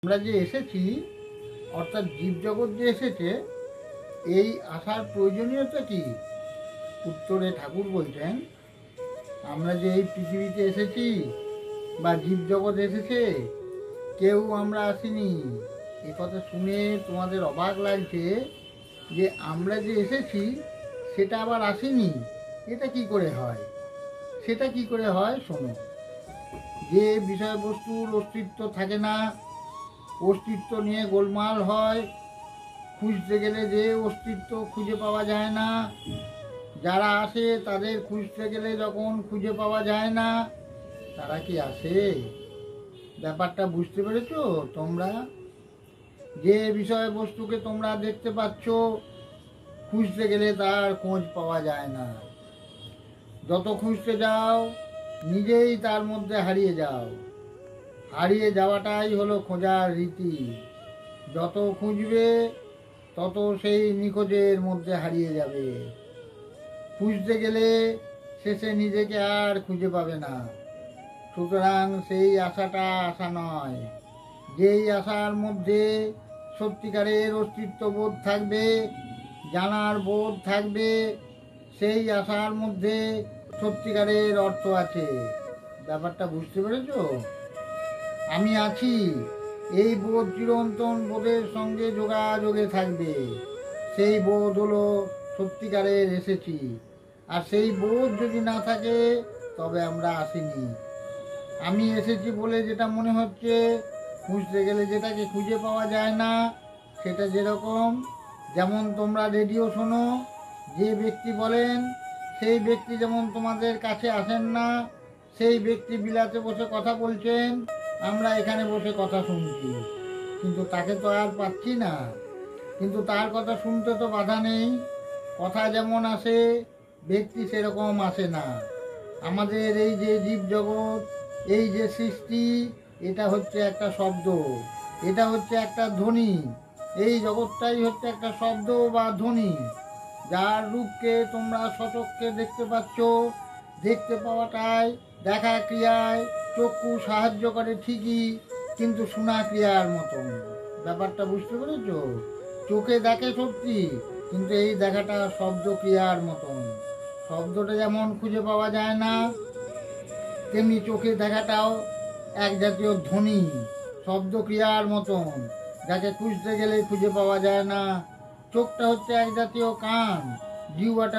আমরা যে এসেছি, অর্থাৎ জীবজগৎ যে এসেছে, এই আসার প্রয়োজনীয়তা কি? উত্তরে ঠাকুর বলছেন, আমরা যে এই পৃথিবীতে এসেছি বা জীবজগৎ এসেছে, কেউ আমরা আসিনি। এ কথা শুনে তোমাদের অবাক লাগছে যে আমরা যে এসেছি সেটা আবার আসেনি। এটা কি করে হয়? সেটা কি করে হয় শোনো। যে বিষয়বস্তুর অস্তিত্ব থাকে না, অস্তিত্ব নিয়ে গোলমাল হয়, খুঁজতে গেলে যে অস্তিত্ব খুঁজে পাওয়া যায় না, যারা আসে তাদের খুঁজতে গেলে যখন খুঁজে পাওয়া যায় না, তারা কি আসে? ব্যাপারটা বুঝতে পেরেছো তোমরা? যে বিষয়বস্তুকে তোমরা দেখতে পাচ্ছ, খুঁজতে গেলে তার খোঁজ পাওয়া যায় না। যত খুঁজতে যাও নিজেই তার মধ্যে হারিয়ে যাও। হারিয়ে যাওয়াটাই হলো খোঁজার রীতি। যত খুঁজবে তত সেই নিখোঁজের মধ্যে হারিয়ে যাবে। খুঁজতে গেলে শেষে নিজেকে আর খুঁজে পাবে না। সুতরাং সেই আশাটা আশা নয়। যেই আশার মধ্যে সত্যিকারের অস্তিত্ব বোধ থাকবে, জানার বোধ থাকবে, সেই আশার মধ্যে সত্যিকারের অর্থ আছে। ব্যাপারটা বুঝতে পেরেছ? আমি আছি, এই বোধ চিরন্তন বোধের সঙ্গে যোগাযোগে থাকবে। সেই বোধ হলো সত্যিকারের এসেছি। আর সেই বোধ যদি না থাকে তবে আমরা আসিনি। আমি এসেছি বলে যেটা মনে হচ্ছে, খুঁজতে গেলে যেটাকে খুঁজে পাওয়া যায় না, সেটা যেমন তোমরা রেডিও শোনো, যে ব্যক্তি বলেন সেই ব্যক্তি যেমন তোমাদের কাছে আসেন না, সেই ব্যক্তি বিলাতে বসে কথা বলছেন, আমরা এখানে বসে কথা শুনছি, কিন্তু তাকে তো আর পাচ্ছি না। কিন্তু তার কথা শুনতে তো বাধা নেই। কথা যেমন আসে, ব্যক্তি সেরকম আসে না। আমাদের এই যে জীবজগৎ, এই যে সৃষ্টি, এটা হচ্ছে একটা শব্দ, এটা হচ্ছে একটা ধ্বনি। এই জগৎটাই হচ্ছে একটা শব্দ বা ধ্বনি, যার রূপকে তোমরা সচক্ষে দেখতে পাচ্ছ। দেখতে পাওয়াটাই দেখা ক্রিয়ায় চক্ষু সাহায্য করে ঠিকই, কিন্তু শোনা ক্রিয়ার মতন। ব্যাপারটা বুঝতে পেরেছ? চোখে দেখে সত্যি, কিন্তু এই দেখাটা শব্দ ক্রিয়ার মতন। শব্দটা যেমন খুঁজে পাওয়া যায় না, তেমনি চোখে দেখাটাও এক জাতীয় ধ্বনি, শব্দ ক্রিয়ার মতন, যাকে খুঁজতে গেলে খুঁজে পাওয়া যায় না। চোখটা হচ্ছে এক জাতীয় কান, জিহ্বাটা